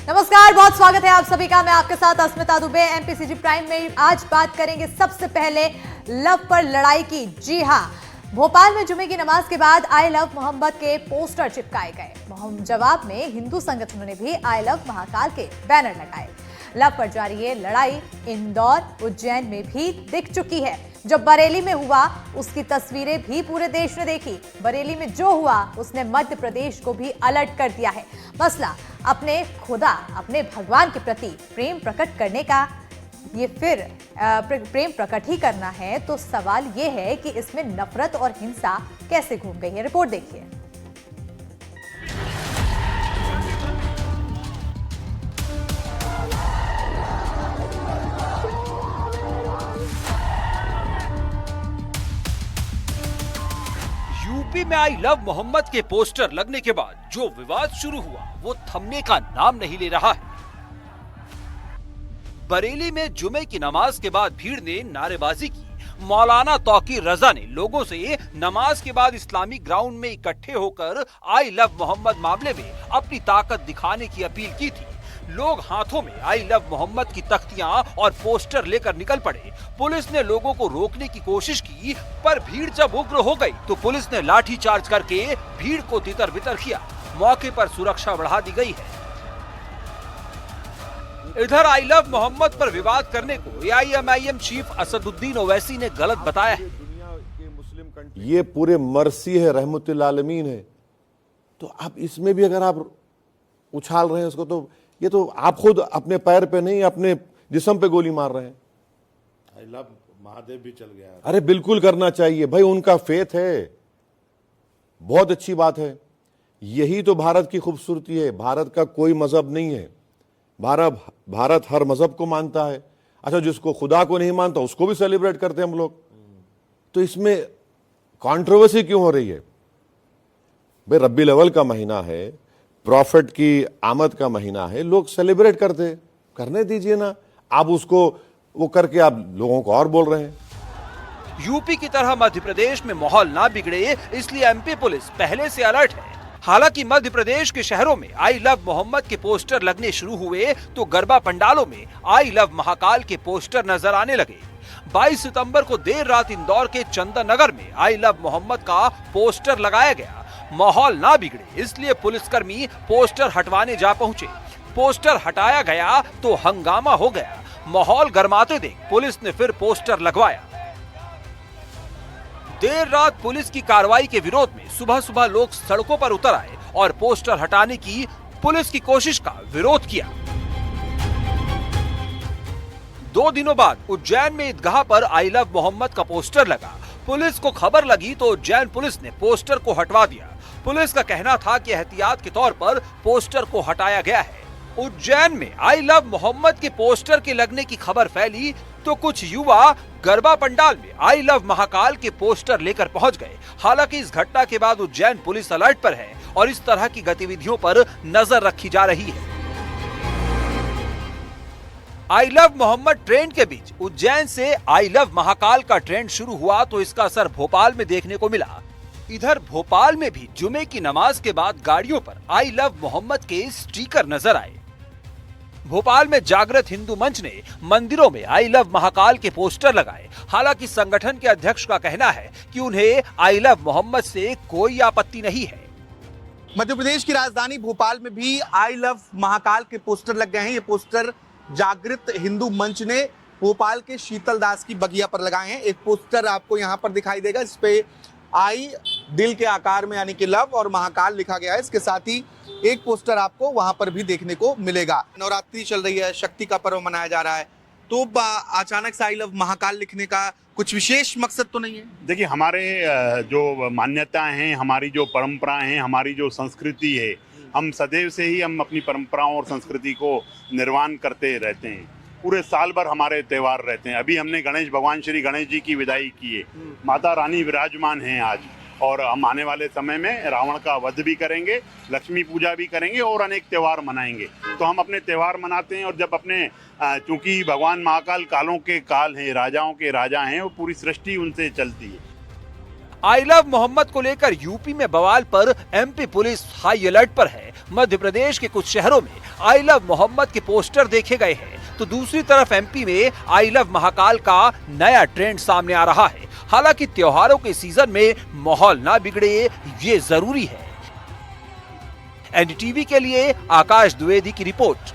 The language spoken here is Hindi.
नमस्कार, बहुत स्वागत है आप सभी का। मैं आपके साथ अस्मिता दुबे। एमपीसीजी प्राइम में आज बात करेंगे सबसे पहले लव पर लड़ाई की। जी हां, भोपाल में जुमे की नमाज के बाद आई लव मोहम्मद के पोस्टर चिपकाए गए। जवाब में हिंदू संगठनों ने भी आई लव महाकाल के बैनर लगाए। लव पर जारी ये लड़ाई इंदौर, उज्जैन में भी दिख चुकी है। जब बरेली में हुआ उसकी तस्वीरें भी पूरे देश ने देखी। बरेली में जो हुआ उसने मध्य प्रदेश को भी अलर्ट कर दिया है। मसला अपने खुदा, अपने भगवान के प्रति प्रेम प्रकट करने का, ये फिर प्रेम प्रकट ही करना है, तो सवाल ये है कि इसमें नफरत और हिंसा कैसे घूम गई है। रिपोर्ट देखिए। यूपी में आई लव मोहम्मद के पोस्टर लगने के बाद जो विवाद शुरू हुआ वो थमने का नाम नहीं ले रहा है। बरेली में जुमे की नमाज के बाद भीड़ ने नारेबाजी की। मौलाना तौकीर रजा ने लोगों से नमाज के बाद इस्लामिक ग्राउंड में इकट्ठे होकर आई लव मोहम्मद मामले में अपनी ताकत दिखाने की अपील की थी। लोग हाथों में आई लव मोहम्मद की तख्तियां और पोस्टर लेकर निकल पड़े। पुलिस ने लोगों को रोकने की कोशिश की, पर भीड़ जब उग्र हो गई तो पुलिस ने लाठी चार्ज करके भीड़ को तितर बितर किया। मौके पर सुरक्षा बढ़ा दी गई है। इधर आई लव मोहम्मद पर विवाद करने को एआईएमआईएम चीफ असदुद्दीन ओवैसी ने गलत बताया है। ये पूरे मर्सी है, रहमतुल आलमीन है, तो आप इसमें भी अगर आप उछाल रहे हैं उसको, तो ये तो आप खुद अपने पैर पे नहीं अपने जिस्म पे गोली मार रहे हैं। आई लव महादेव भी चल गया। अरे बिल्कुल करना चाहिए भाई, उनका फेथ है, बहुत अच्छी बात है। यही तो भारत की खूबसूरती है। भारत का कोई मजहब नहीं है। भारत हर मजहब को मानता है। अच्छा, जिसको खुदा को नहीं मानता उसको भी सेलिब्रेट करते हैं हम लोग। तो इसमें कंट्रोवर्सी क्यों हो रही है भाई? रब्बी अव्वल का महीना है, प्रॉफिट की आमद का महीना है, लोग सेलिब्रेट करने दीजिए ना। आप उसको वो करके आप लोगों को और बोल रहे हैं। यूपी की तरह मध्य प्रदेश में माहौल ना बिगड़े, इसलिए एमपी पुलिस पहले से अलर्ट है। हालांकि मध्य प्रदेश के शहरों में आई लव मोहम्मद के पोस्टर लगने शुरू हुए तो गरबा पंडालों में आई लव महाकाल के पोस्टर नजर आने लगे। 22 सितंबर को देर रात इंदौर के चंदन नगर में आई लव मोहम्मद का पोस्टर लगाया गया। माहौल ना बिगड़े इसलिए पुलिसकर्मी पोस्टर हटवाने जा पहुंचे। पोस्टर हटाया गया तो हंगामा हो गया। माहौल गरमाते देख पुलिस ने फिर पोस्टर लगवाया। देर रात पुलिस की कार्रवाई के विरोध में सुबह सुबह लोग सड़कों पर उतर आए और पोस्टर हटाने की पुलिस की कोशिश का विरोध किया। 2 दिनों बाद उज्जैन में ईदगाह पर आई लव मोहम्मद का पोस्टर लगा। पुलिस को खबर लगी तो उज्जैन पुलिस ने पोस्टर को हटवा दिया। पुलिस का कहना था कि एहतियात के तौर पर पोस्टर को हटाया गया है। उज्जैन में आई लव मोहम्मद के पोस्टर के लगने की खबर फैली तो कुछ युवा गरबा पंडाल में आई लव महाकाल के पोस्टर लेकर पहुंच गए। हालांकि इस घटना के बाद उज्जैन पुलिस अलर्ट पर है और इस तरह की गतिविधियों पर नजर रखी जा रही है। आई लव मोहम्मद ट्रेंड के बीच उज्जैन से आई लव महाकाल का ट्रेंड शुरू हुआ तो इसका असर भोपाल में देखने को मिला। इधर भोपाल में भी जुमे की नमाज के बाद गाड़ियों पर आई लव मोहम्मद के स्टिकर नजर आए। भोपाल में जागृत हिंदू मंच ने मंदिरों में आई लव महाकाल के पोस्टर लगाए। हालांकि संगठन के अध्यक्ष का कहना है कि उन्हें आई लव मोहम्मद से कोई आपत्ति नहीं है। मध्य प्रदेश की राजधानी भोपाल में भी आई लव महाकाल के पोस्टर लग गए हैं। ये पोस्टर जागृत हिंदू मंच ने भोपाल के शीतल दास की बगिया पर लगाए हैं। एक पोस्टर आपको यहाँ पर दिखाई देगा, इस पे आई दिल के आकार में यानी कि लव और महाकाल लिखा गया है। इसके साथ ही एक पोस्टर आपको वहां पर भी देखने को मिलेगा। नवरात्रि चल रही है, शक्ति का पर्व मनाया जा रहा है, तो अचानक से आई लव महाकाल लिखने का कुछ विशेष मकसद तो नहीं है? देखिए, हमारे जो मान्यताएं हैं, हमारी जो परंपराएं हैं, हमारी जो संस्कृति है, हम सदैव से ही हम अपनी परंपराओं और संस्कृति को निर्वाण करते रहते हैं। पूरे साल भर हमारे त्योहार रहते हैं। अभी हमने गणेश भगवान श्री गणेश जी की विदाई की है। माता रानी विराजमान हैं आज, और हम आने वाले समय में रावण का वध भी करेंगे, लक्ष्मी पूजा भी करेंगे और अनेक त्योहार मनाएंगे। तो हम अपने त्योहार मनाते हैं, और जब अपने चूंकि भगवान महाकाल कालों के काल हैं, राजाओं के राजा हैं, वो पूरी सृष्टि उनसे चलती है। आई लव मोहम्मद को लेकर यूपी में बवाल पर एमपी पुलिस हाई अलर्ट पर है। मध्य प्रदेश के कुछ शहरों में आई लव मोहम्मद के पोस्टर देखे गए हैं, तो दूसरी तरफ एमपी में आई लव महाकाल का नया ट्रेंड सामने आ रहा है। हालांकि त्योहारों के सीजन में माहौल ना बिगड़े, ये जरूरी है। एनडीटीवी के लिए आकाश द्विवेदी की रिपोर्ट।